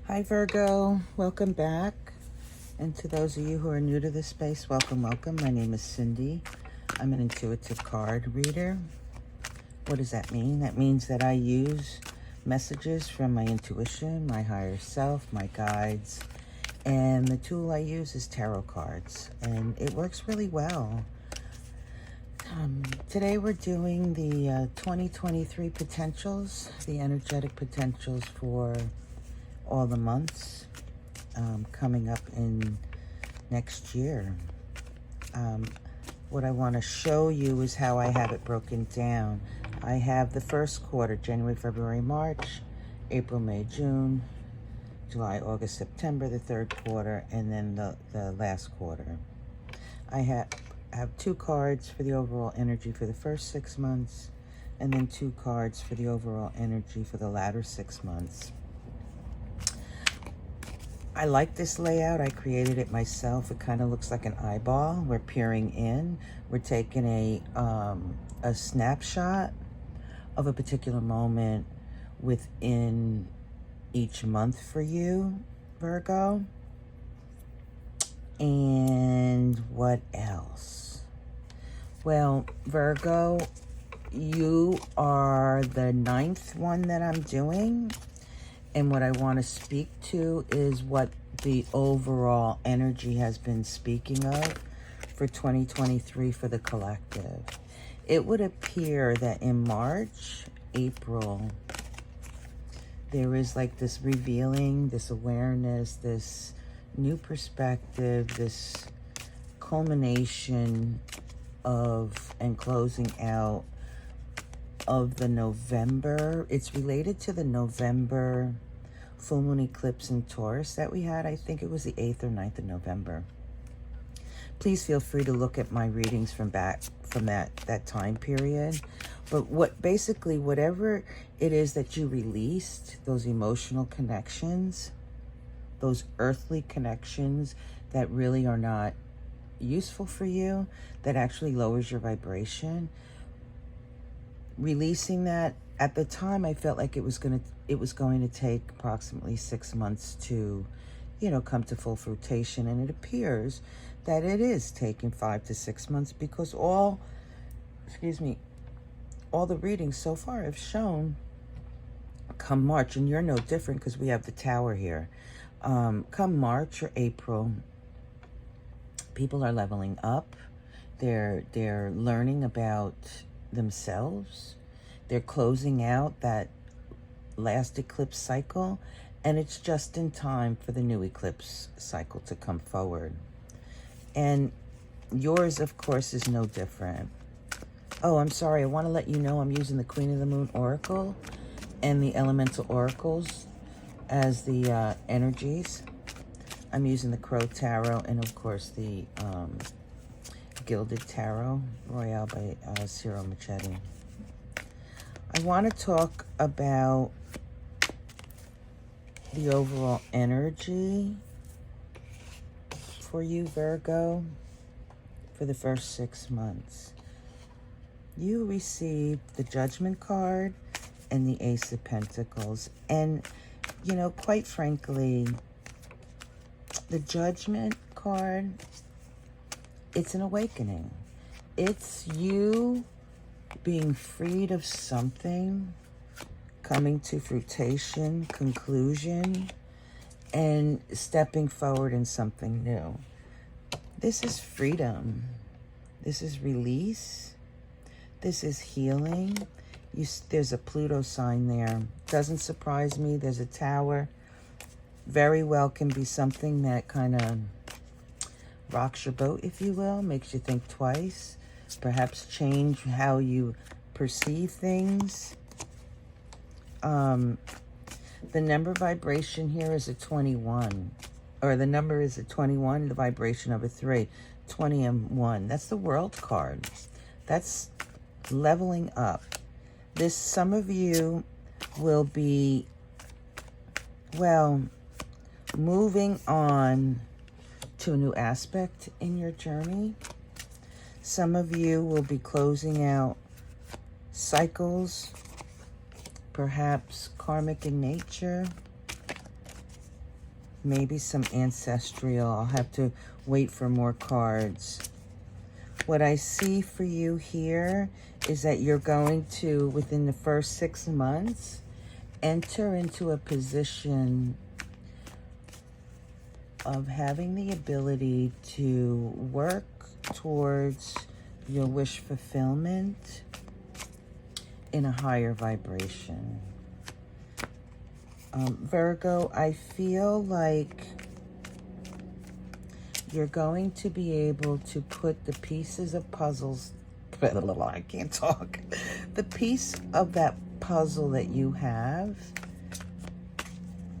Hi Virgo, welcome back. And to those of you who are new to this space, welcome, welcome. My name is Cindy. I'm an intuitive card reader. What does that mean? That means that I use messages from my intuition, my higher self, my guides, and the tool I use is tarot cards, and it works really well. Today we're doing the 2023 potentials, the energetic potentials for all the months coming up in next year. What I want to show you is how I have it broken down. I have the first quarter, January, February, March, April, May, June, July, August, September, the third quarter, and then the last quarter. I have two cards for the overall energy for the first 6 months, and then two cards for the overall energy for the latter 6 months. I like this layout. I created it myself. It kind of looks like an eyeball. We're peering in. We're taking a snapshot of a particular moment within each month for you, Virgo. And what else? Well, Virgo, you are the 9th one that I'm doing. And what I want to speak to is what the overall energy has been speaking of for 2023 for the collective. It would appear that in March, April, there is like this revealing, this awareness, this new perspective, this culmination of and closing out of the November. It's related to the November full moon eclipse in Taurus that we had. I think it was the 8th or 9th of November. Please feel free to look at my readings from that time period. But whatever it is that you released, those emotional connections, those earthly connections that really are not useful for you, that actually lowers your vibration, releasing that. At the time, I felt like it was going to take approximately 6 months to, come to full fruition. And it appears that it is taking 5 to 6 months because all the readings so far have shown come March, and you're no different because we have the Tower here. Come March or April, people are leveling up. They're learning about themselves. They're closing out that last eclipse cycle, and it's just in time for the new eclipse cycle to come forward. And yours, of course, is no different. Oh, I'm sorry. I want to let you know I'm using the Queen of the Moon Oracle and the Elemental Oracles as the energies. I'm using the Crow Tarot and, of course, the Gilded Tarot Royale by Ciro Machete. I want to talk about the overall energy for you, Virgo, for the first 6 months. You received the Judgment card and the Ace of Pentacles. And, quite frankly, the Judgment card, it's an awakening. It's you being freed of something, coming to fruition, conclusion, and stepping forward in something new. This is freedom. This is release. This is healing. There's a Pluto sign there. Doesn't surprise me. There's a Tower. Very well can be something that kind of rocks your boat, if you will, makes you think twice. Perhaps change how you perceive things. The number vibration here is a 21. Or the number is a 21, the vibration of a 3. 20 and 1. That's the World card. That's leveling up. Some of you will be, moving on to a new aspect in your journey. Some of you will be closing out cycles, perhaps karmic in nature. maybe some ancestral. I'll have to wait for more cards. What I see for you here is that you're going to, within the first 6 months, enter into a position of having the ability to work towards your wish fulfillment in a higher vibration. Virgo, I feel like you're going to be able to put the pieces of puzzles, I can't talk, the piece of that puzzle that you have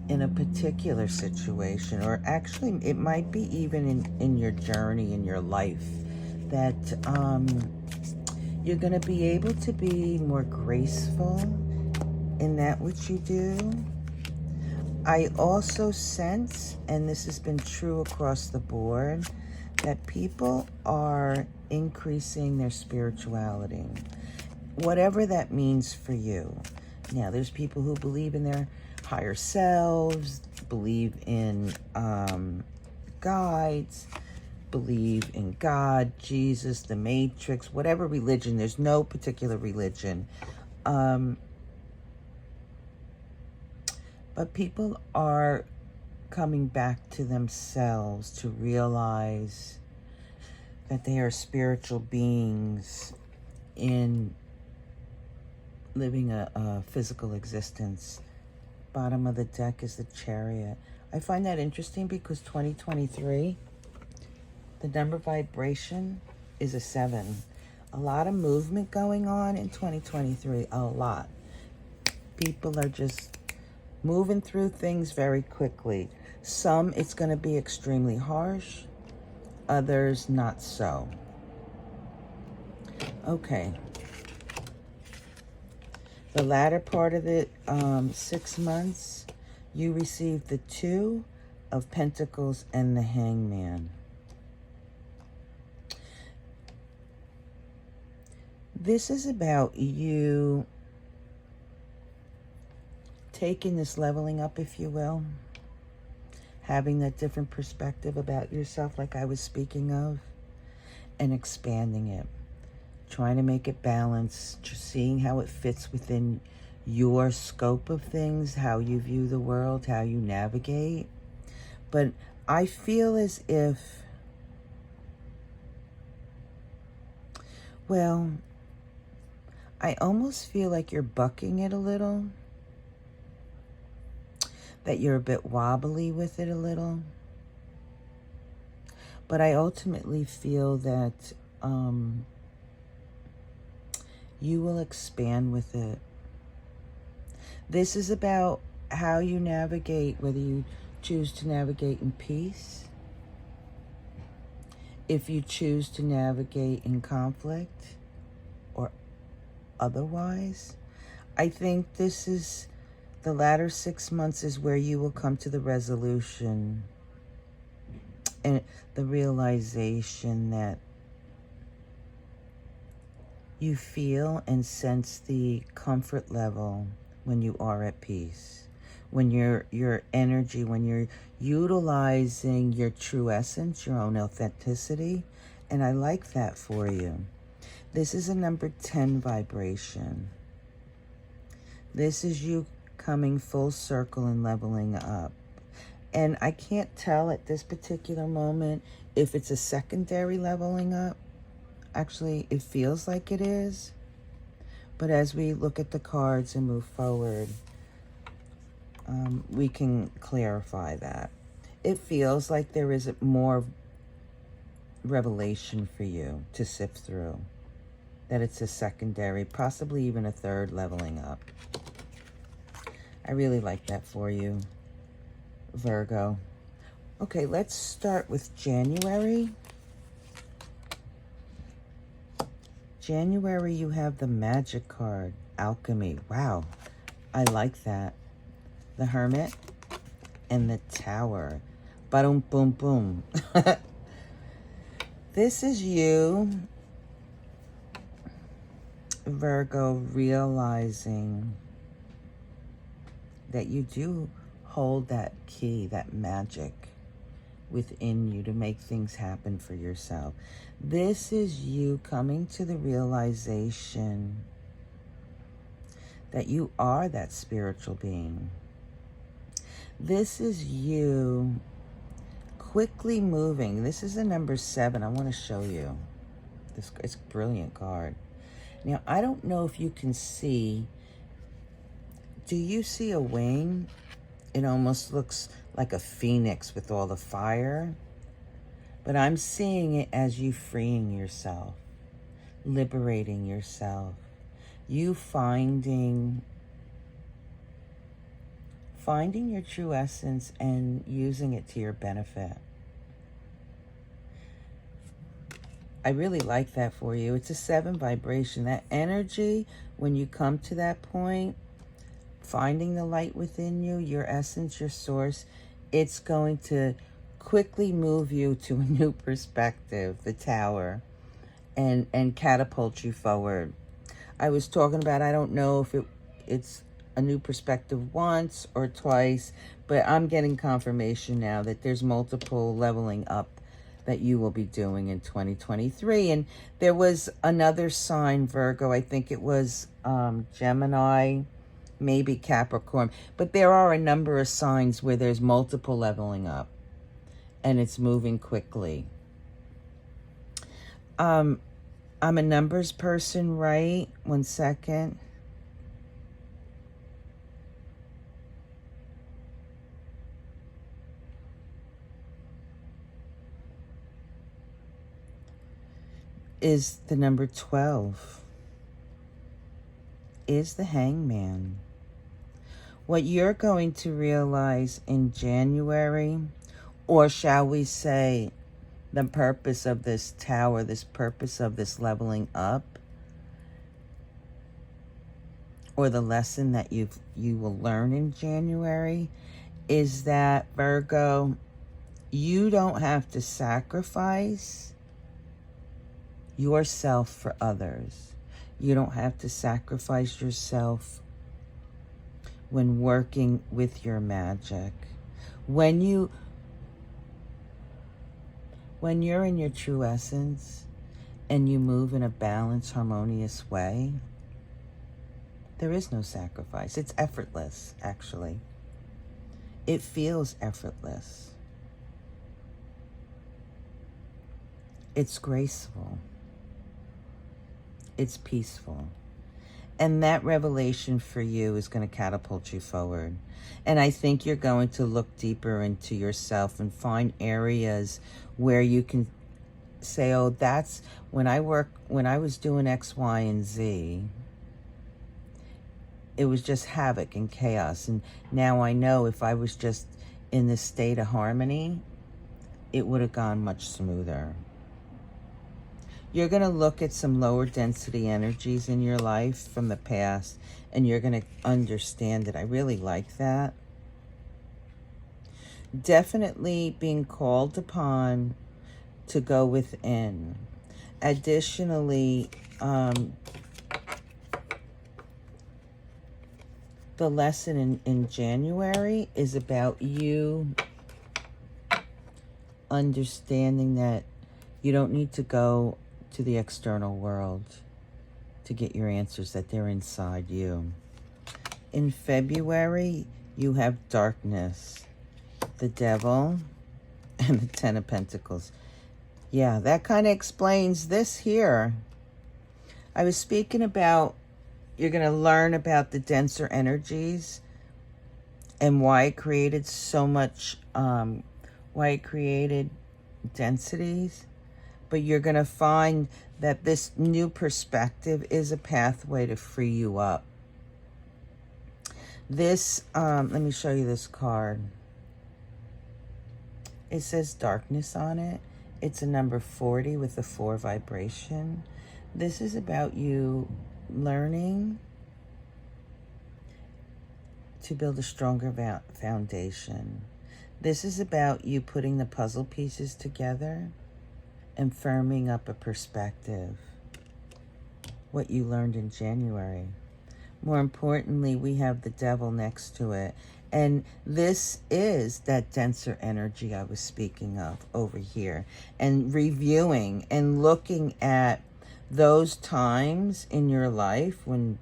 in a particular situation, or actually it might be even in your journey, in your life, that you're going to be able to be more graceful in that which you do. I also sense, and this has been true across the board, that people are increasing their spirituality, whatever that means for you. Now, there's people who believe in their higher selves, believe in guides, believe in God, Jesus, the Matrix, whatever religion. There's no particular religion. But people are coming back to themselves to realize that they are spiritual beings in living a physical existence. Bottom of the deck is the Chariot. I find that interesting because 2023, the number vibration is a 7. A lot of movement going on in 2023, a lot. People are just moving through things very quickly. Some, it's going to be extremely harsh. Others, not so. Okay. The latter part of the 6 months, you receive the 2 of Pentacles and the Hangman. This is about you taking this leveling up, if you will, having that different perspective about yourself like I was speaking of, and expanding it, trying to make it balance, just seeing how it fits within your scope of things, how you view the world, how you navigate. But I feel as if, well, I almost feel like you're bucking it a little, that you're a bit wobbly with it a little. But I ultimately feel that you will expand with it. This is about how you navigate, whether you choose to navigate in peace, if you choose to navigate in conflict, or otherwise. I think this is, the latter 6 months is where you will come to the resolution and the realization that you feel and sense the comfort level when you are at peace, when your energy, when you're utilizing your true essence, your own authenticity. And I like that for you. This is a number 10 vibration. This is you coming full circle and leveling up. And I can't tell at this particular moment if it's a secondary leveling up. Actually, it feels like it is. But as we look at the cards and move forward, we can clarify that. It feels like there is more revelation for you to sift through. That it's a secondary, possibly even a third leveling up. I really like that for you, Virgo. Okay, let's start with January. January, you have the Magic card, Alchemy. Wow, I like that. The Hermit and the Tower. Ba-dum, boom, boom. This is you, Virgo, realizing that you do hold that key, that magic within you to make things happen for yourself. This is you coming to the realization that you are that spiritual being. This is you quickly moving. This is the number 7. I want to show you. It's a brilliant card. Now, I don't know if you can see. Do you see a wing? It almost looks like a phoenix with all the fire. But I'm seeing it as you freeing yourself, liberating yourself, you finding your true essence and using it to your benefit. I really like that for you. It's a 7 vibration. That energy, when you come to that point, finding the light within you, your essence, your source, it's going to quickly move you to a new perspective, the Tower, and catapult you forward. I was talking about, I don't know if it's a new perspective once or twice, but I'm getting confirmation now that there's multiple leveling up that you will be doing in 2023. And there was another sign, Virgo, I think it was Gemini, maybe Capricorn, but there are a number of signs where there's multiple leveling up and it's moving quickly. I'm a numbers person, right? 1 second. Is the number 12. Is the Hangman. What you're going to realize in January, or shall we say, the purpose of this Tower, this purpose of this leveling up, or the lesson that you will learn in January, is that, Virgo, you don't have to sacrifice yourself for others. You don't have to sacrifice yourself when working with your magic. When you're in your true essence and you move in a balanced, harmonious way, there is no sacrifice. It's effortless, actually. It feels effortless. It's graceful. It's peaceful. And that revelation for you is going to catapult you forward. And I think you're going to look deeper into yourself and find areas where you can say, oh, that's when I was doing X, Y, and Z, it was just havoc and chaos. And now I know if I was just in this state of harmony, it would have gone much smoother. You're going to look at some lower density energies in your life from the past, and you're going to understand it. I really like that. Definitely being called upon to go within. Additionally, the lesson in January is about you understanding that you don't need to go to the external world to get your answers, that they're inside you. In February, you have darkness, the Devil, and the 10 of Pentacles. Yeah, that kind of explains this here. I was speaking about, you're going to learn about the denser energies and why it created so much, why it created densities. But you're going to find that this new perspective is a pathway to free you up. This, let me show you this card. It says darkness on it. It's a number 40 with a 4 vibration. This is about you learning to build a stronger foundation. This is about you putting the puzzle pieces together and firming up a perspective. What you learned in January. More importantly, we have the Devil next to it. And this is that denser energy I was speaking of over here. And reviewing and looking at those times in your life when,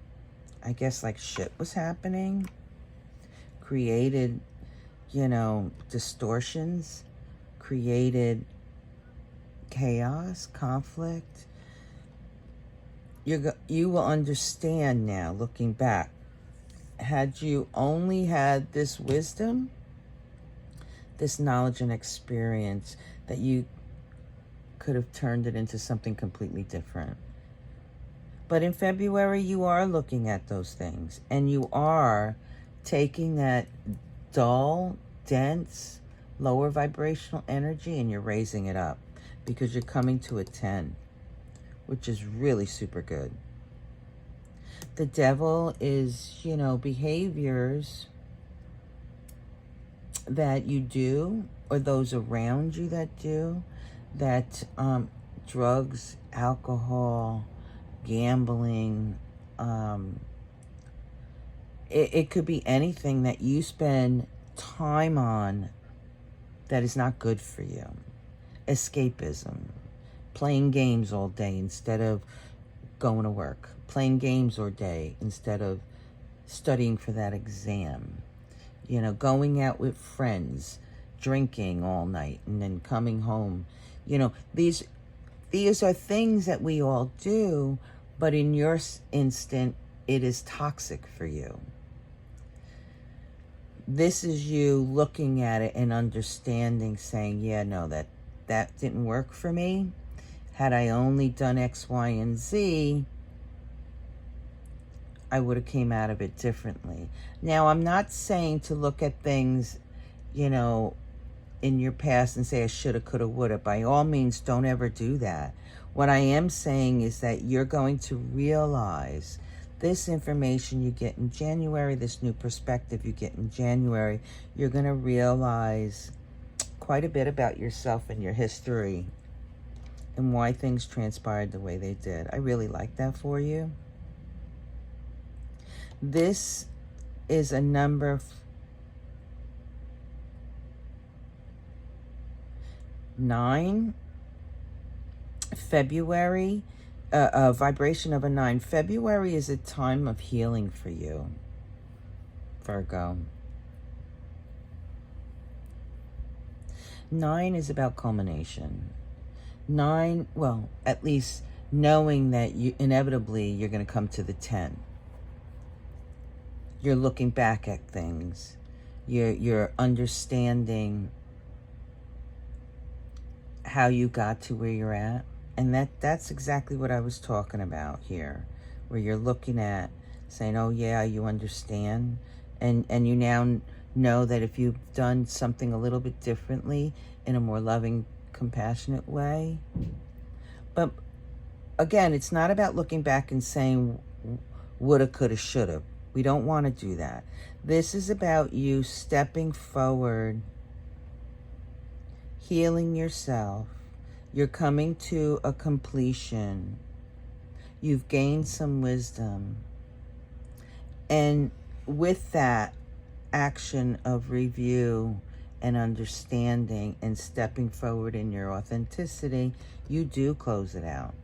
I guess, like shit was happening, created, distortions, created chaos, conflict. You will understand now, looking back, had you only had this wisdom, this knowledge and experience, that you could have turned it into something completely different. But in February, you are looking at those things, and you are taking that dull, dense, lower vibrational energy, and you're raising it up, because you're coming to a 10, which is really super good. The devil is, behaviors that you do, or those around you that do, that drugs, alcohol, gambling, it could be anything that you spend time on that is not good for you. Escapism, playing games all day instead of going to work, playing games all day instead of studying for that exam, going out with friends, drinking all night and then coming home. These are things that we all do, but in your instant, it is toxic for you. This is you looking at it and understanding, saying, yeah, no, that didn't work for me. Had I only done X, Y, and Z, I would have came out of it differently. Now, I'm not saying to look at things, in your past and say I shoulda, coulda, woulda. By all means, don't ever do that. What I am saying is that you're going to realize this information you get in January, this new perspective you get in January, you're going to realize quite a bit about yourself and your history and why things transpired the way they did. I really like that for you. This is a number 9, February, a vibration of a 9. February is a time of healing for you, Virgo. 9 is about culmination. 9, well, at least knowing that inevitably you're going to come to the 10. You're looking back at things. You're understanding how you got to where you're at. And that's exactly what I was talking about here, where you're looking at saying, oh yeah, you understand. And you now know that if you've done something a little bit differently in a more loving, compassionate way. But again, it's not about looking back and saying woulda, coulda, shoulda. We don't want to do that. This is about you stepping forward, healing yourself. You're coming to a completion. You've gained some wisdom. And with that action of review and understanding and stepping forward in your authenticity, you do close it out.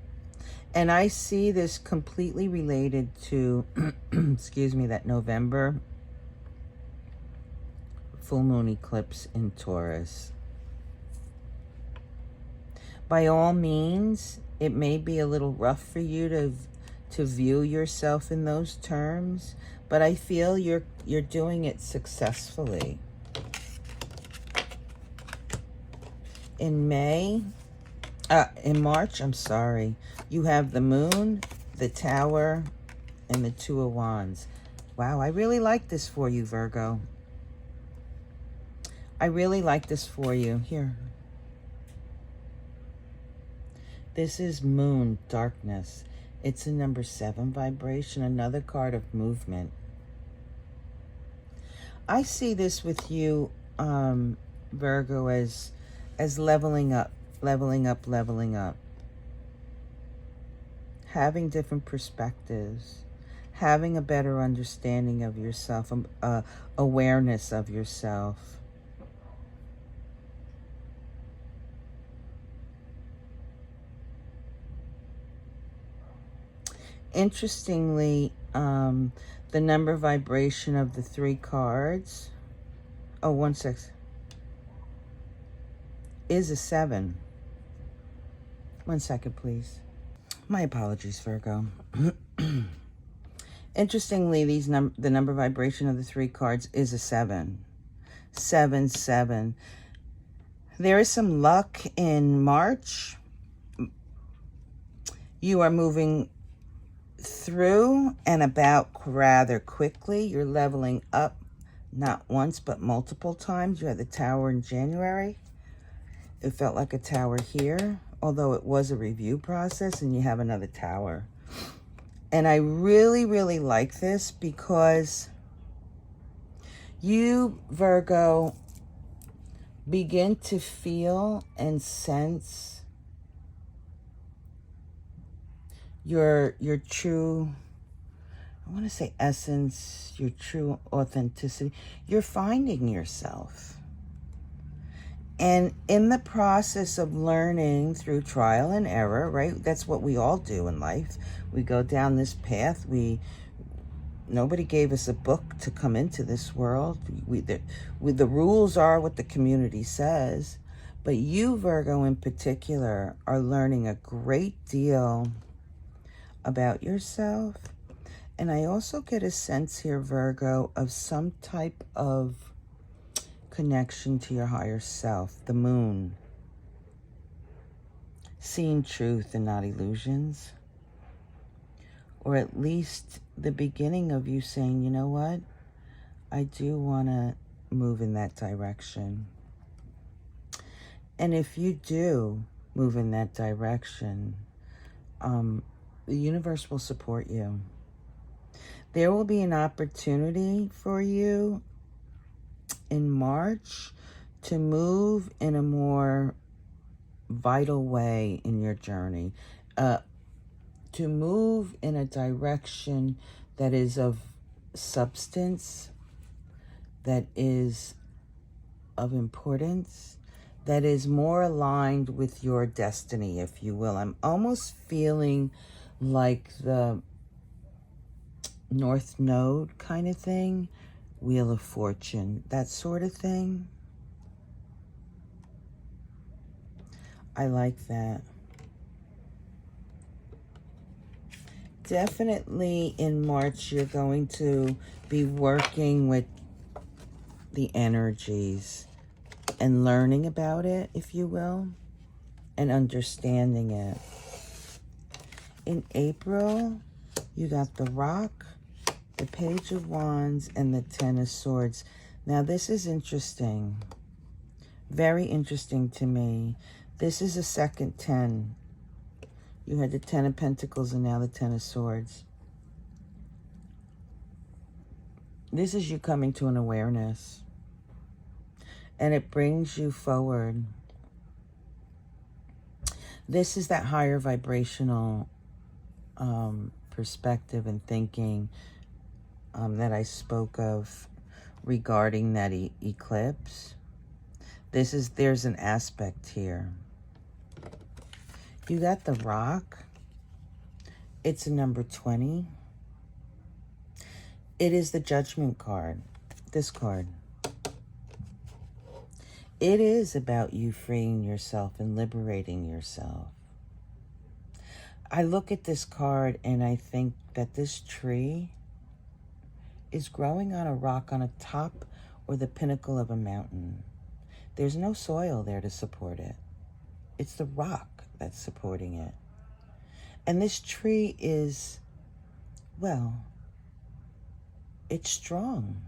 And I see this completely related to, excuse me, that November full moon eclipse in Taurus. By all means, it may be a little rough for you to view yourself in those terms, but I feel you're doing it successfully. In March, you have the moon, the tower, and the 2 of wands. Wow, I really like this for you, Virgo. I really like this for you. Here. This is moon, darkness. It's a number 7 vibration, another card of movement. I see this with you, Virgo, as leveling up. Having different perspectives, having a better understanding of yourself, awareness of yourself. Interestingly, the number vibration of the 3 cards, oh, 1-6, is a 7. 1 second, please. My apologies, Virgo. Interestingly, the number vibration of the 3 cards is a 7. 7, 7. There is some luck in March. You are moving through and about rather quickly. You're leveling up not once but multiple times. You had the tower in January. It felt like a tower here, although it was a review process, and you have another tower. And I really, really like this because you, Virgo, begin to feel and sense your true, I want to say essence, your true authenticity. You're finding yourself. And in the process of learning through trial and error, right? That's what we all do in life. We go down this path. Nobody gave us a book to come into this world. The rules are what the community says. But you, Virgo, in particular, are learning a great deal about yourself. And I also get a sense here, Virgo, of some type of connection to your higher self, the moon. Seeing truth and not illusions. Or at least the beginning of you saying, you know what? I do want to move in that direction. And if you do move in that direction, the universe will support you. There will be an opportunity for you in March to move in a more vital way in your journey, to move in a direction that is of substance, that is of importance, that is more aligned with your destiny, if you will. I'm almost feeling like the North Node kind of thing, Wheel of Fortune, that sort of thing. I like that. Definitely in March, you're going to be working with the energies and learning about it, if you will, and understanding it. In April, you got the Rock, the Page of Wands, and the Ten of Swords. Now, this is interesting. Very interesting to me. This is a second 10. You had the 10 of Pentacles and now the 10 of Swords. This is you coming to an awareness. And it brings you forward. This is that higher vibrational perspective and thinking that I spoke of regarding that eclipse. There's an aspect here. You got the Rock. It's a number 20. It is the Judgment card. This card. It is about you freeing yourself and liberating yourself. I look at this card and I think that this tree is growing on a rock on a top or the pinnacle of a mountain. There's no soil there to support it. It's the rock that's supporting it. And this tree is, well, it's strong.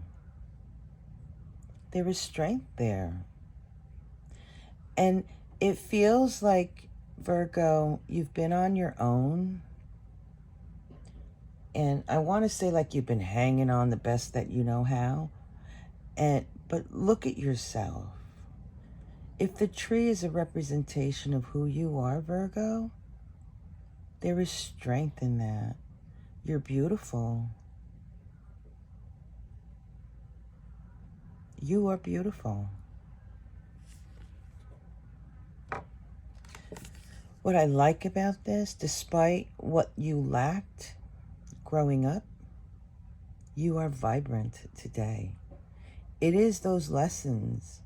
There is strength there. And it feels like, Virgo, you've been on your own. And I want to say like you've been hanging on the best that you know how. But look at yourself. If the tree is a representation of who you are, Virgo, there is strength in that. You're beautiful. You are beautiful. What I like about this, despite what you lacked growing up, you are vibrant today. It is those lessons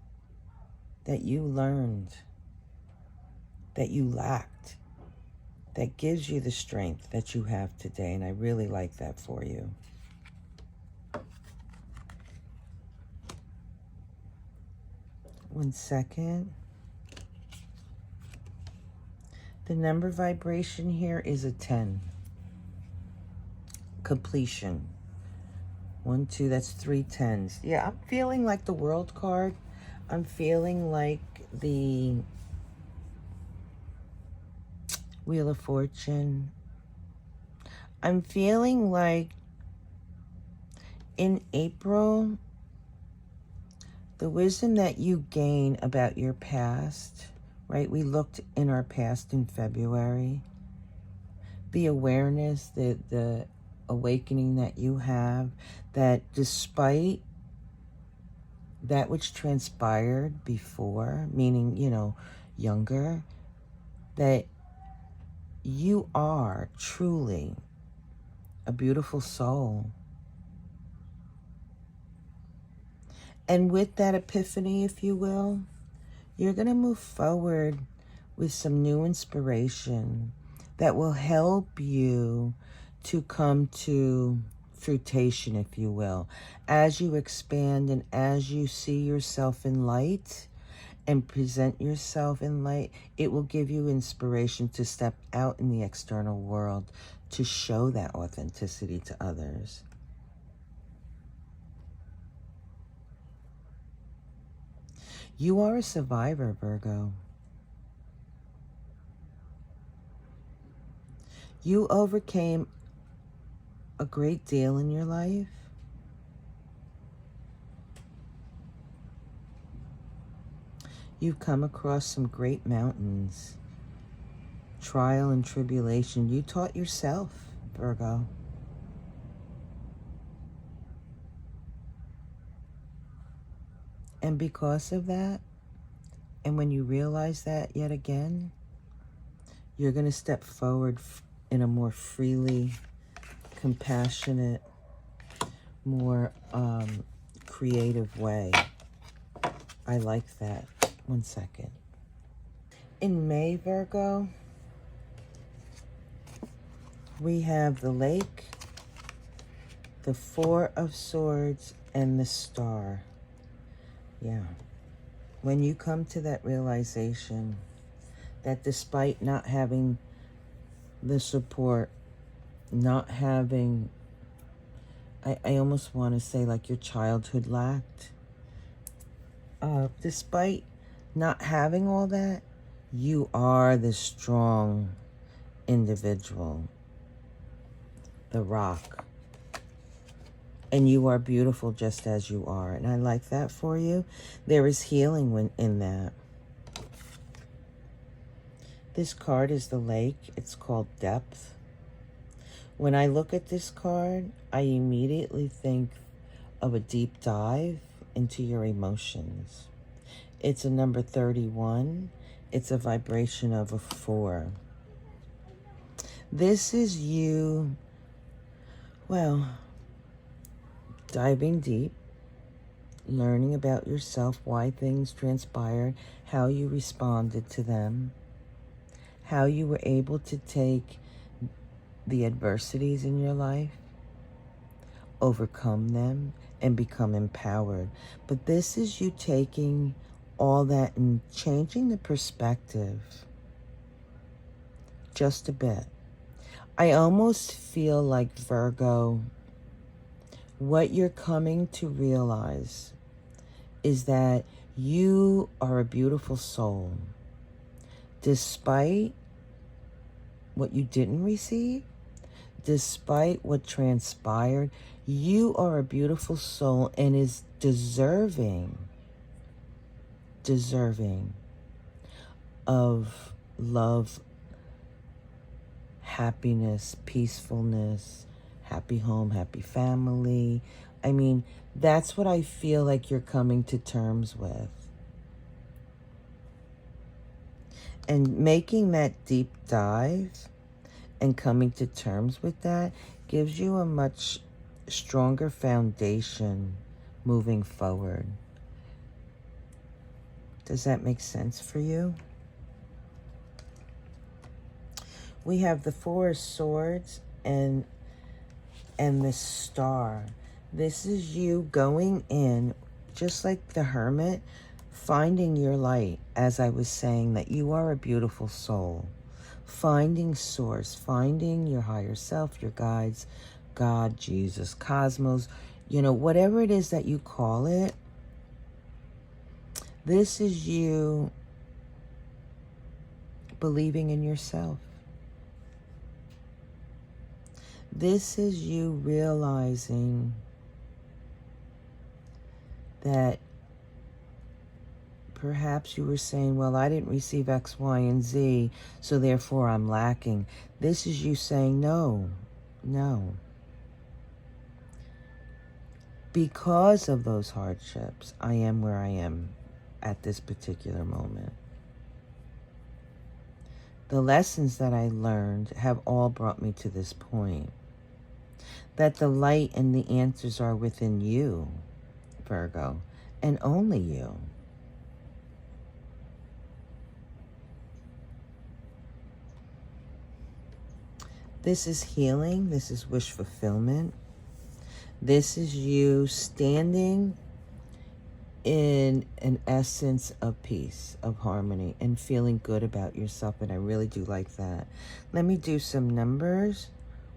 that you learned, that you lacked, that gives you the strength that you have today. And I really like that for you. One second. The number vibration here is a 10. Completion. 1, 2, that's 3 10s. Yeah, I'm feeling like the World card. I'm feeling like the Wheel of Fortune. I'm feeling like in April, the wisdom that you gain about your past, right? We looked in our past in February. The awareness, the awakening that you have, that despite that which transpired before, meaning, younger, that you are truly a beautiful soul. And with that epiphany, if you will, you're going to move forward with some new inspiration that will help you to come to fruition, if you will. As you expand and as you see yourself in light and present yourself in light, it will give you inspiration to step out in the external world to show that authenticity to others. You are a survivor, Virgo. You overcame a great deal in your life. You've come across some great mountains, trial and tribulation. You taught yourself, Virgo. And because of that, and when you realize that yet again, you're going to step forward in a more freely, compassionate, more creative way. I like that. 1 second. In May, Virgo, we have the lake, the Four of Swords, and the Star. Yeah. When you come to that realization that despite not having the support, not having, I almost want to say like your childhood lacked, despite not having all that, you are the strong individual, the rock. And you are beautiful just as you are. And I like that for you. There is healing in that. This card is the lake. It's called Depth. When I look at this card, I immediately think of a deep dive into your emotions. It's a number 31. It's a vibration of a 4. This is you, well, diving deep, learning about yourself, why things transpired, how you responded to them, how you were able to take the adversities in your life, overcome them, and become empowered. But this is you taking all that and changing the perspective just a bit. I almost feel like, Virgo, what you're coming to realize is that you are a beautiful soul. Despite what you didn't receive, despite what transpired, you are a beautiful soul and is deserving of love, happiness, peacefulness, happy home, happy family, I mean, that's what I feel like you're coming to terms with. And making that deep dive and coming to terms with that gives you a much stronger foundation moving forward. Does that make sense for you? We have the Four of Swords and the Star. This is you going in, just like the Hermit, finding your light, as I was saying, that you are a beautiful soul. Finding source, finding your higher self, your guides, God, Jesus, cosmos, you know, whatever it is that you call it. This is you believing in yourself. This is you realizing that perhaps you were saying, well, I didn't receive X, Y, and Z, so therefore I'm lacking. This is you saying, no. Because of those hardships, I am where I am at this particular moment. The lessons that I learned have all brought me to this point. That the light and the answers are within you, Virgo, and only you. This is healing. This is wish fulfillment. This is you standing in an essence of peace, of harmony, and feeling good about yourself, and I really do like that. Let me do some numbers.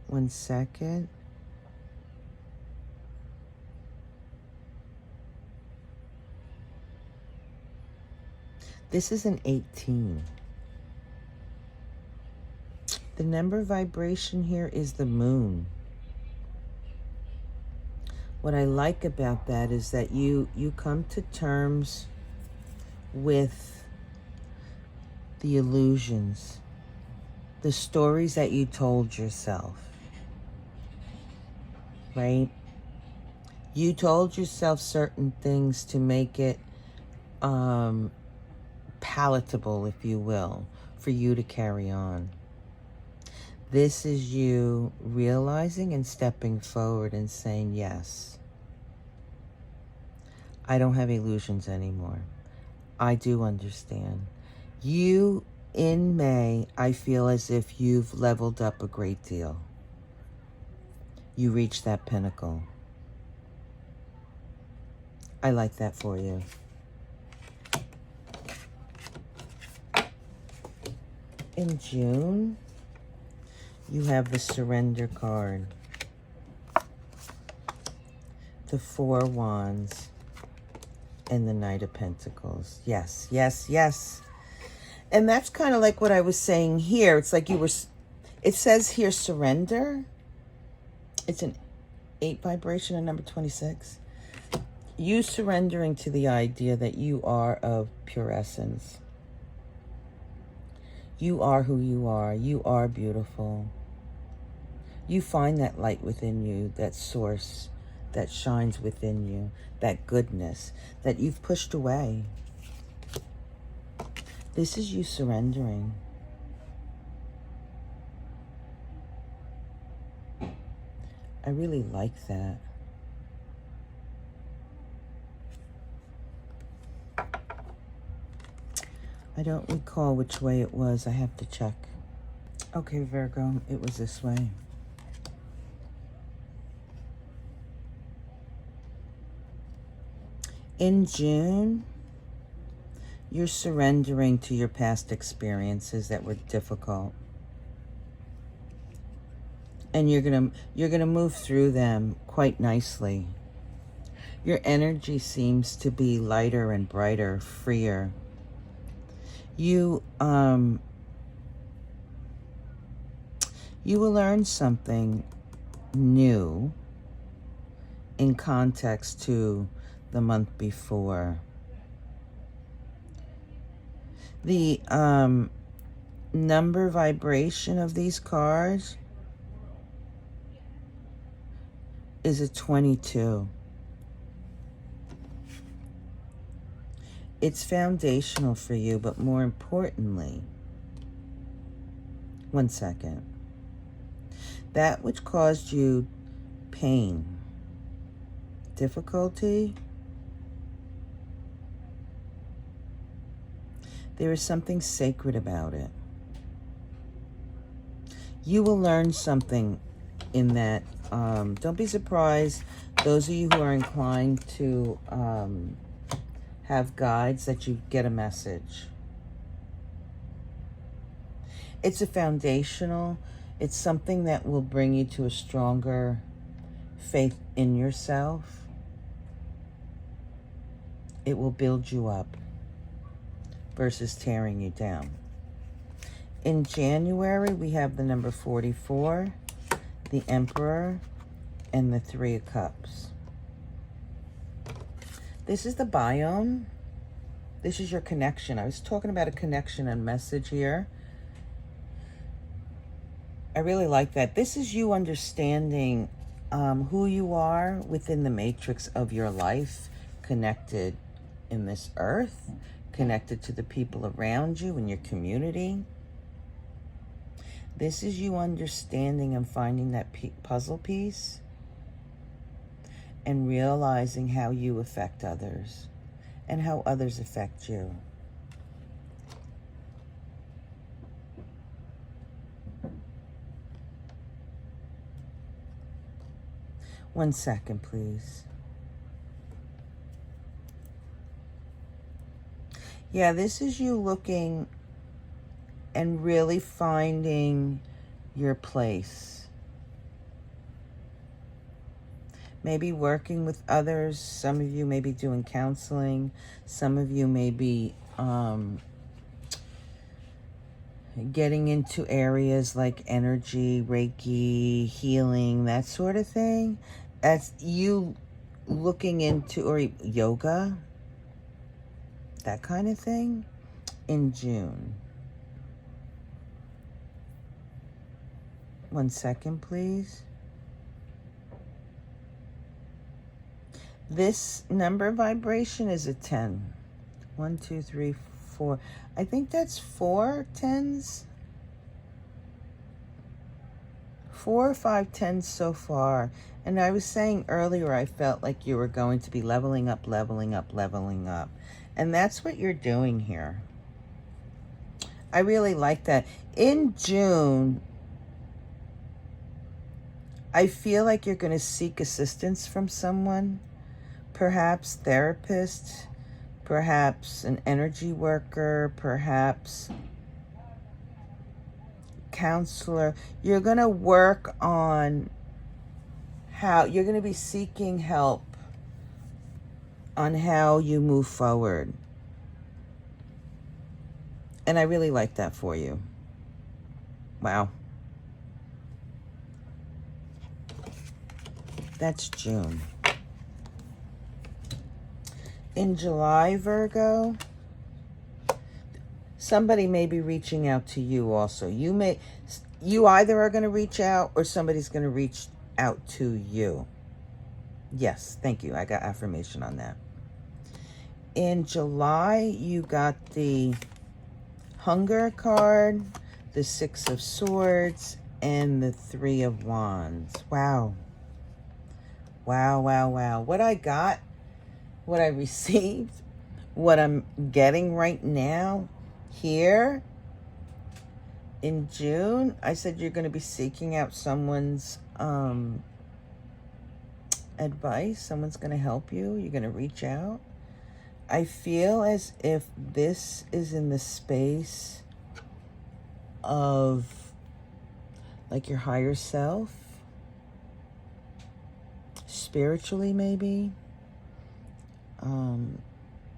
1 second. This is an 18. The number vibration here is the moon. What I like about that is that you come to terms with the illusions, the stories that you told yourself, right? You told yourself certain things to make it palatable, if you will, for you to carry on. This is you realizing and stepping forward and saying, yes, I don't have illusions anymore. I do understand. You, in May, I feel as if you've leveled up a great deal. You reached that pinnacle. I like that for you. In June, you have the Surrender card, the Four Wands, and the Knight of Pentacles. Yes, yes, yes. And that's kind of like what I was saying here. It's like you were, it says here surrender. It's an 8 vibration, a number 26. You surrendering to the idea that you are of pure essence. You are who you are. You are beautiful. You find that light within you, that source that shines within you, that goodness that you've pushed away. This is you surrendering. I really like that. I don't recall which way it was. I have to check. Okay, Virgo, it was this way. In June, you're surrendering to your past experiences that were difficult. And you're gonna move through them quite nicely. Your energy seems to be lighter and brighter, freer. You will learn something new in context to the month before. The number vibration of these cards is a 22. It's foundational for you, but more importantly, one second, that which caused you pain, difficulty, there is something sacred about it. You will learn something in that. Don't be surprised, those of you who are inclined to have guides, that you get a message. It's a foundational, it's something that will bring you to a stronger faith in yourself. It will build you up versus tearing you down. In January, we have the number 44, the Emperor, and the 3 of Cups. This is the biome. This is your connection. I was talking about a connection and message here. I really like that. This is you understanding who you are within the matrix of your life, connected in this earth, connected to the people around you in your community. This is you understanding and finding that puzzle piece and realizing how you affect others and how others affect you. One second, please. Yeah, this is you looking and really finding your place. Maybe working with others. Some of you may be doing counseling. Some of you may be getting into areas like energy, Reiki, healing, that sort of thing. That's you looking into, or yoga, that kind of thing, in June. One second, please. This number vibration is a 10. 1, 2, 3, 4. I think that's 4 10s. 4 or 5 10s so far. And I was saying earlier, I felt like you were going to be leveling up, leveling up, leveling up. And that's what you're doing here. I really like that. In June, I feel like you're going to seek assistance from someone, perhaps therapist, perhaps an energy worker, perhaps counselor. You're going to work on how you're going to be seeking help on how you move forward. And I really like that for you. Wow. That's June. In July, Virgo, somebody may be reaching out to you also. You either are going to reach out or somebody's going to reach out to you. Yes, thank you. I got affirmation on that. In July, you got the Hunger card, the 6 of Swords, and the 3 of Wands. Wow. Wow, wow, wow. What I got, what I received, what I'm getting right now here in June, I said you're going to be seeking out someone's advice. Someone's going to help you. You're going to reach out. I feel as if this is in the space of like your higher self, spiritually maybe,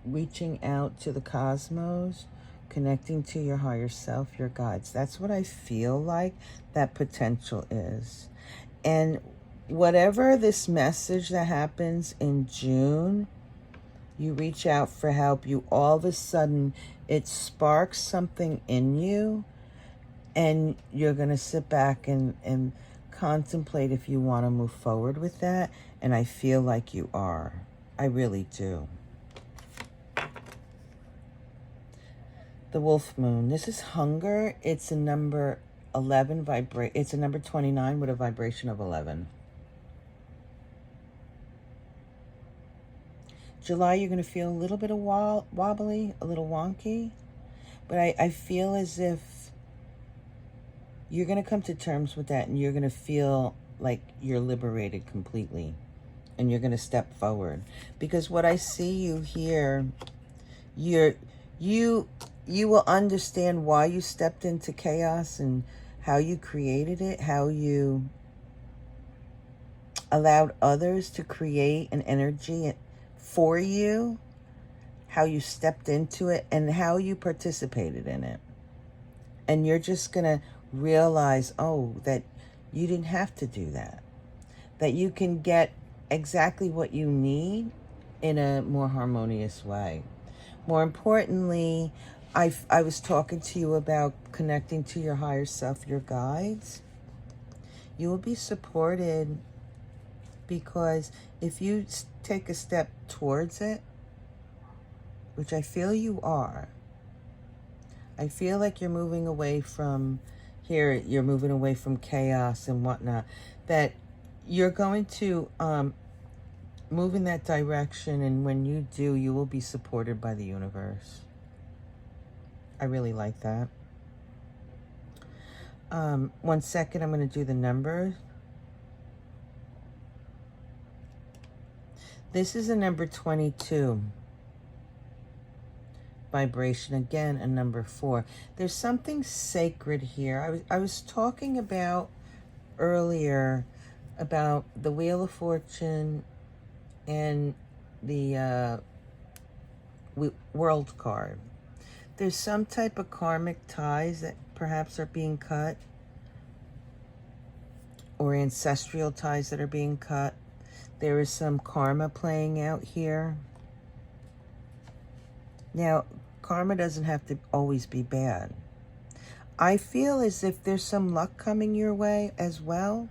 reaching out to the cosmos, connecting to your higher self, your guides. That's what I feel like that potential is. And whatever this message that happens in June, you reach out for help, you all of a sudden, it sparks something in you, and you're going to sit back and contemplate if you want to move forward with that. And I feel like you are. I really do. The wolf moon. This is hunger. It's a number 11 It's a number 29 with a vibration of 11. July, you're going to feel a little bit of wobbly, a little wonky. But I feel as if you're going to come to terms with that, and you're going to feel like you're liberated completely. And you're going to step forward. Because what I see you here, you will understand why you stepped into chaos and how you created it, how you allowed others to create an energy for you, how you stepped into it, and how you participated in it. And you're just going to realize, oh, that you didn't have to do that. That you can get exactly what you need in a more harmonious way. More importantly, I was talking to you about connecting to your higher self, your guides. You will be supported because if you take a step towards it, which I feel you are, I feel like you're moving away from here, you're moving away from chaos and whatnot, that you're going to move in that direction, and when you do, you will be supported by the universe. I really like that. 1 second, I'm going to do the numbers. This is a number 22. Vibration, again, a number 4. There's something sacred here. I was talking about earlier about the Wheel of Fortune and the World card. There's some type of karmic ties that perhaps are being cut, or ancestral ties that are being cut. There is some karma playing out here. Now, karma doesn't have to always be bad. I feel as if there's some luck coming your way as well.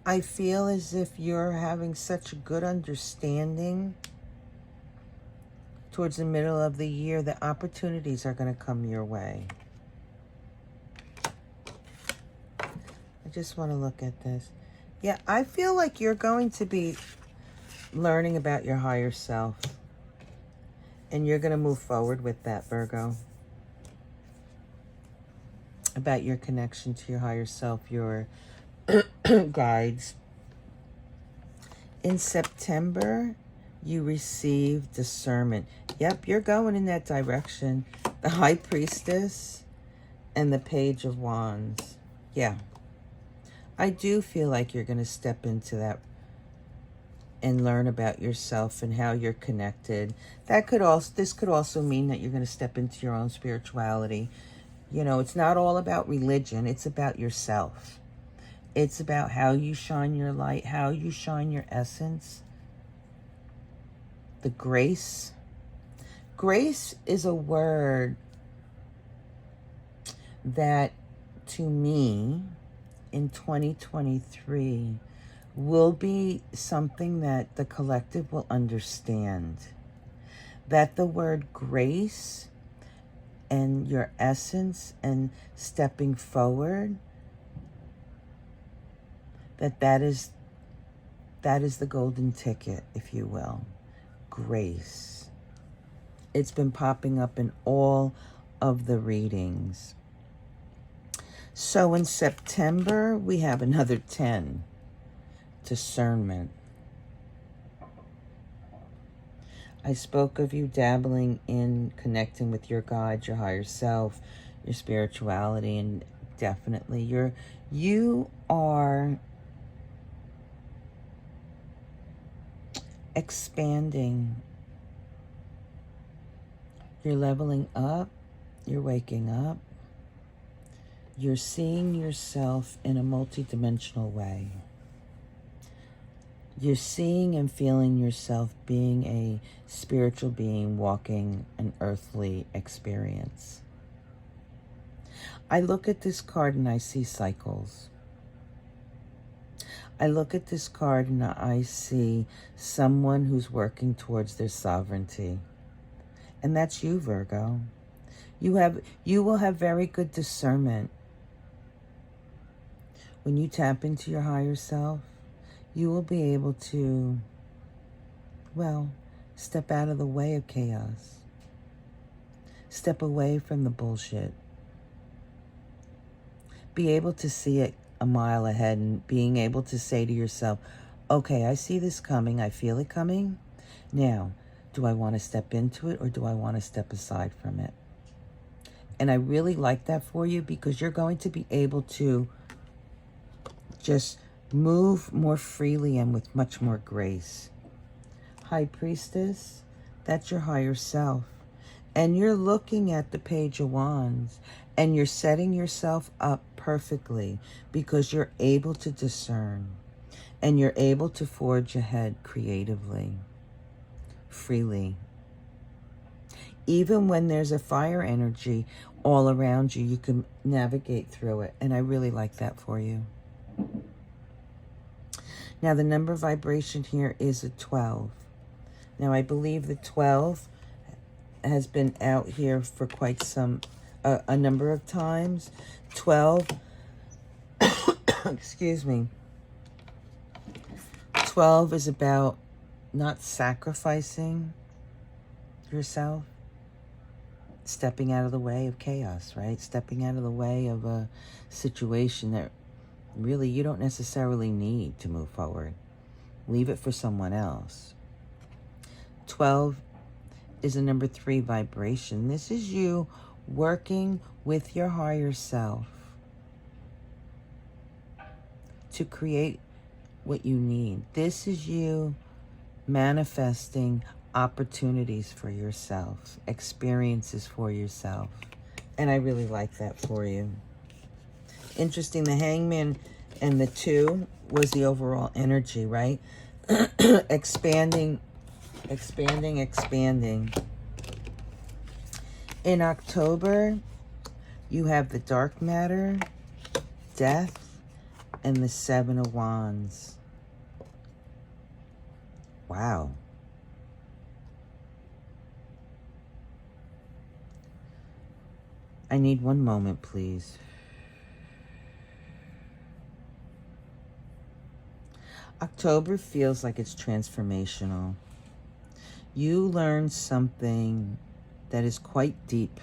I feel as if you're having such a good understanding towards the middle of the year that opportunities are going to come your way. I just want to look at this. Yeah, I feel like you're going to be learning about your higher self. And you're going to move forward with that, Virgo. About your connection to your higher self, your guides. In September, you receive discernment. Yep, you're going in that direction. The High Priestess and the Page of Wands. Yeah. I do feel like you're going to step into that and learn about yourself and how you're connected. This could also mean that you're going to step into your own spirituality. You know, it's not all about religion. It's about yourself. It's about how you shine your light, how you shine your essence. The grace. Grace is a word that, to me, in 2023, will be something that the collective will understand. That the word grace and your essence and stepping forward, that is the golden ticket, if you will. Grace. It's been popping up in all of the readings. So in September, we have another 10. Discernment. I spoke of you dabbling in connecting with your God, your higher self, your spirituality, and definitely you are expanding. You're leveling up. You're waking up. You're seeing yourself in a multidimensional way. You're seeing and feeling yourself being a spiritual being walking an earthly experience. I look at this card and I see cycles. I look at this card and I see someone who's working towards their sovereignty. And that's you, Virgo. You will have very good discernment. When you tap into your higher self, you will be able to, well, step out of the way of chaos. Step away from the bullshit. Be able to see it a mile ahead and being able to say to yourself, okay, I see this coming. I feel it coming. Now, do I want to step into it or do I want to step aside from it? And I really like that for you because you're going to be able to just move more freely and with much more grace. High Priestess, that's your higher self. And you're looking at the Page of Wands and you're setting yourself up perfectly because you're able to discern and you're able to forge ahead creatively, freely. Even when there's a fire energy all around you, you can navigate through it. And I really like that for you. Now, the number vibration here is a 12. Now, I believe the 12 has been out here for quite a number of times. 12, excuse me. 12 is about not sacrificing yourself, stepping out of the way of chaos, right? Stepping out of the way of a situation that really you don't necessarily need to move forward. Leave it for someone else. 12 is a number 3 vibration. This is you working with your higher self to create what you need. This is you manifesting opportunities for yourself, experiences for yourself. And I really like that for you. Interesting, the Hangman and the 2 was the overall energy, right? Expanding. In October, you have the Dark Matter, Death, and the 7 of Wands. Wow. I need one moment, please. October feels like it's transformational. You learn something that is quite deep,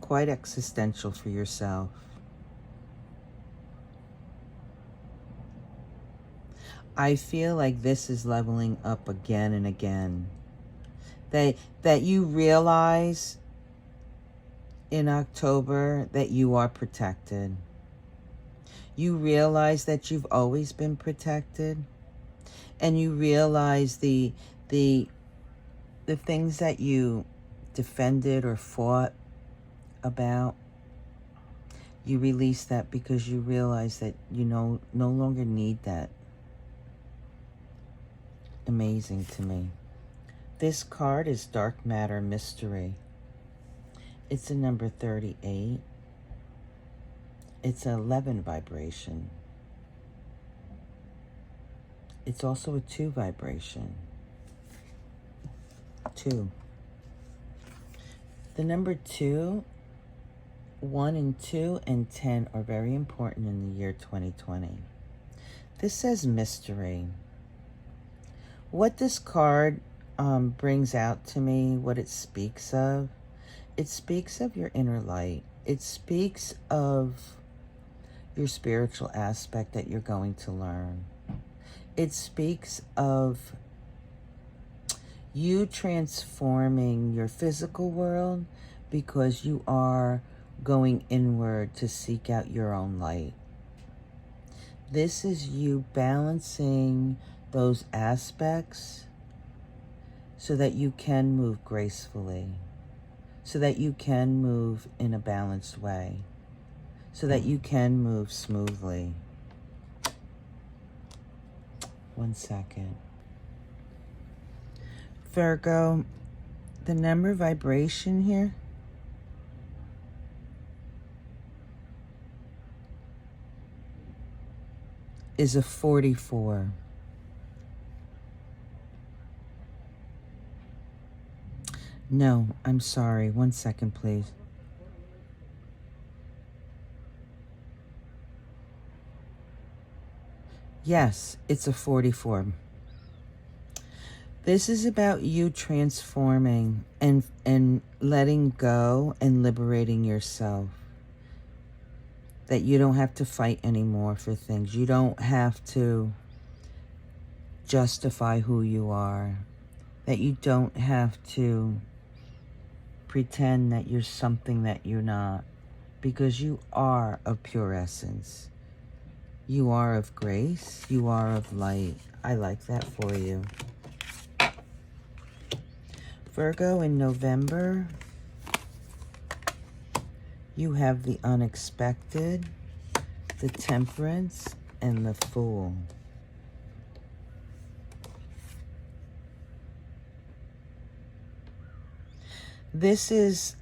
quite existential for yourself. I feel like this is leveling up again and again. That you realize in October that you are protected. You realize that you've always been protected. And you realize the things that you defended or fought about, you release that because you realize that you no longer need that. Amazing to me. This card is Dark Matter Mystery. It's a number 38. It's an 11 vibration. It's also a 2 vibration. 2. The number 2, 1 and 2 and 10 are very important in the year 2020. This says mystery. What this card brings out to me, what it speaks of your inner light. It speaks of your spiritual aspect that you're going to learn. It speaks of you transforming your physical world because you are going inward to seek out your own light. This is you balancing those aspects so that you can move gracefully, so that you can move in a balanced way, so that you can move smoothly. 1 second. Virgo, the number vibration here is a 44. No, I'm sorry. 1 second, please. Yes, it's a 44. This is about you transforming and letting go and liberating yourself. That you don't have to fight anymore for things. You don't have to justify who you are. That you don't have to pretend that you're something that you're not. Because you are of pure essence. You are of grace. You are of light. I like that for you. Virgo, in November, you have the unexpected, the temperance, and the fool. This is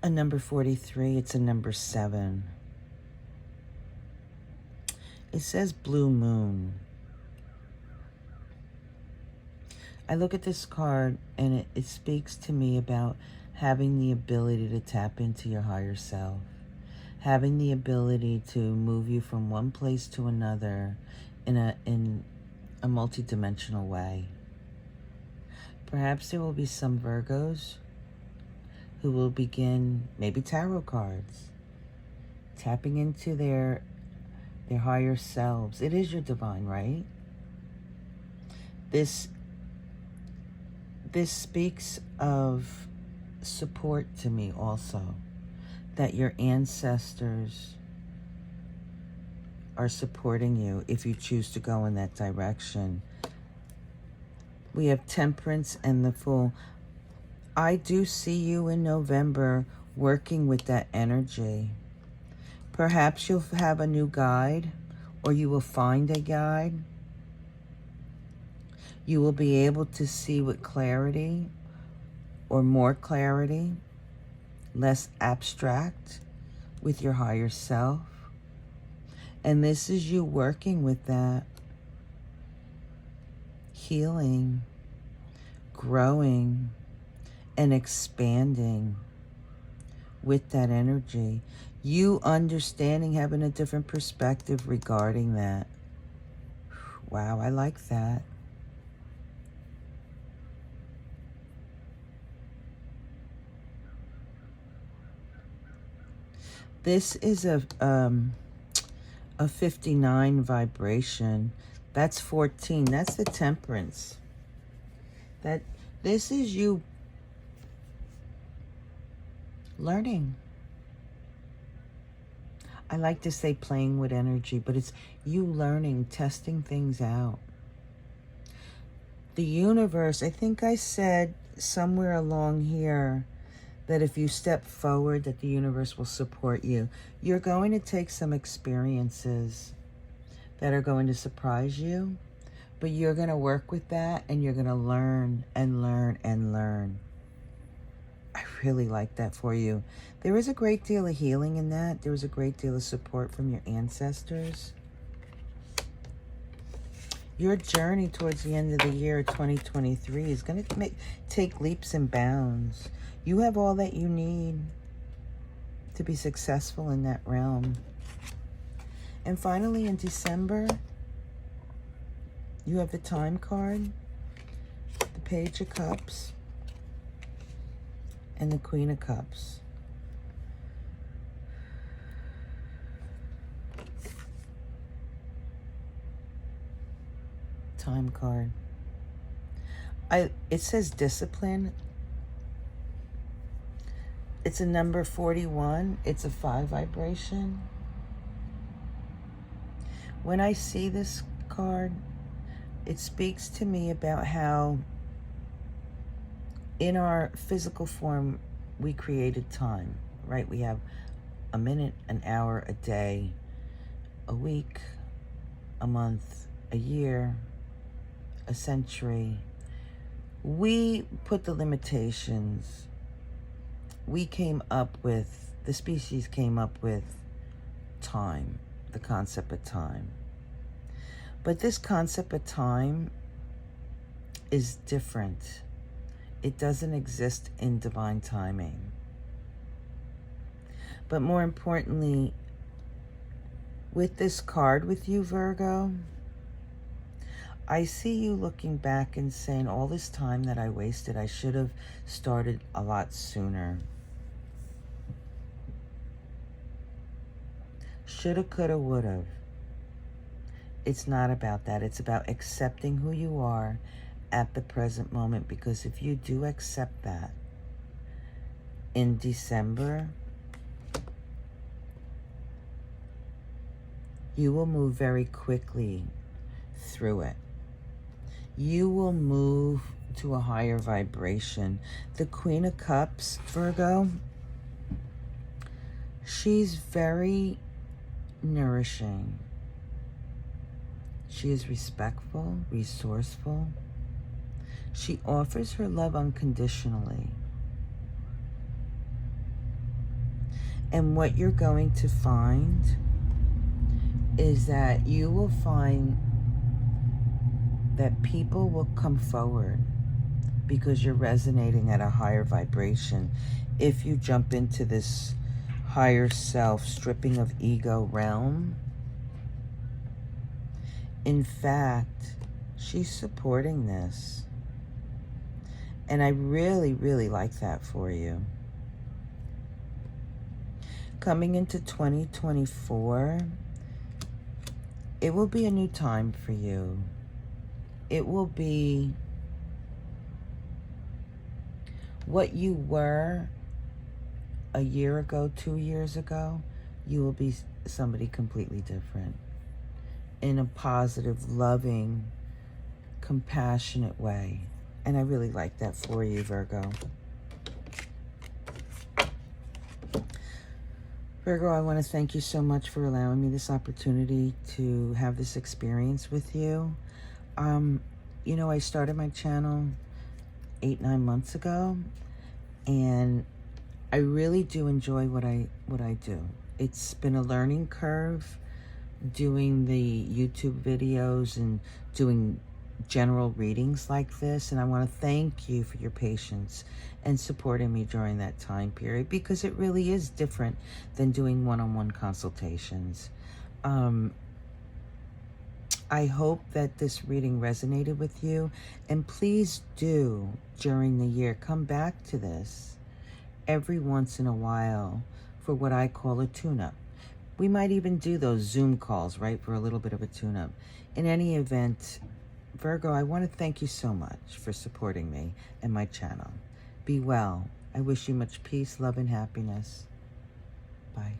a number 43. It's a number 7. It says blue moon. I look at this card and it speaks to me about having the ability to tap into your higher self. Having the ability to move you from one place to another in a multi-dimensional way. Perhaps there will be some Virgos who will begin, maybe tarot cards, tapping into their higher selves. It is your divine right. This speaks of support to me also, that your ancestors are supporting you if you choose to go in that direction. We have temperance and the fool. I do see you in November working with that energy. Perhaps you'll have a new guide, or you will find a guide. You will be able to see with clarity, or more clarity, less abstract, with your higher self. And this is you working with that, healing, growing, and expanding with that energy. You understanding, having a different perspective regarding that. Wow, I like that. This is a 59 vibration. That's 14. That's the temperance. This is you learning. I like to say playing with energy, but it's you learning, testing things out. The universe, I think I said somewhere along here that if you step forward, that the universe will support you. You're going to take some experiences that are going to surprise you, but you're going to work with that and you're going to learn and learn and learn. I really like that for you. There is a great deal of healing in that. There is a great deal of support from your ancestors. Your journey towards the end of the year 2023 is going to take leaps and bounds. You have all that you need to be successful in that realm. And finally, in December, you have the Time card, the Page of Cups, and the Queen of Cups. Time card. It says discipline. It's a number 41. It's a 5 vibration. When I see this card, it speaks to me about how in our physical form, we created time, right? We have a minute, an hour, a day, a week, a month, a year, a century. We put the limitations. We came up with, the species came up with time, the concept of time. But this concept of time is different. It doesn't exist in divine timing. But more importantly, with this card with you, Virgo, I see you looking back and saying, all this time that I wasted, I should have started a lot sooner. Shoulda, coulda, woulda. It's not about that. It's about accepting who you are at the present moment, because if you do accept that in December, you will move very quickly through it. You will move to a higher vibration. The Queen of Cups, Virgo, she's very nourishing. She is respectful, resourceful. She offers her love unconditionally. And what you're going to find is that you will find that people will come forward because you're resonating at a higher vibration. If you jump into this higher self, stripping of ego realm, in fact, she's supporting this. And I really, really like that for you. Coming into 2024, it will be a new time for you. It will be what you were a year ago, 2 years ago. You will be somebody completely different in a positive, loving, compassionate way. And I really like that for you, Virgo. Virgo, I want to thank you so much for allowing me this opportunity to have this experience with you. You know, I started my channel 8-9 months ago, and I really do enjoy what I do. It's been a learning curve doing the YouTube videos and doing general readings like this, and I want to thank you for your patience and supporting me during that time period, because it really is different than doing one-on-one consultations. I hope that this reading resonated with you, and please do, during the year, come back to this every once in a while for what I call a tune-up. We might even do those Zoom calls, right, for a little bit of a tune-up. In any event, Virgo, I want to thank you so much for supporting me and my channel. Be well. I wish you much peace, love, and happiness. Bye.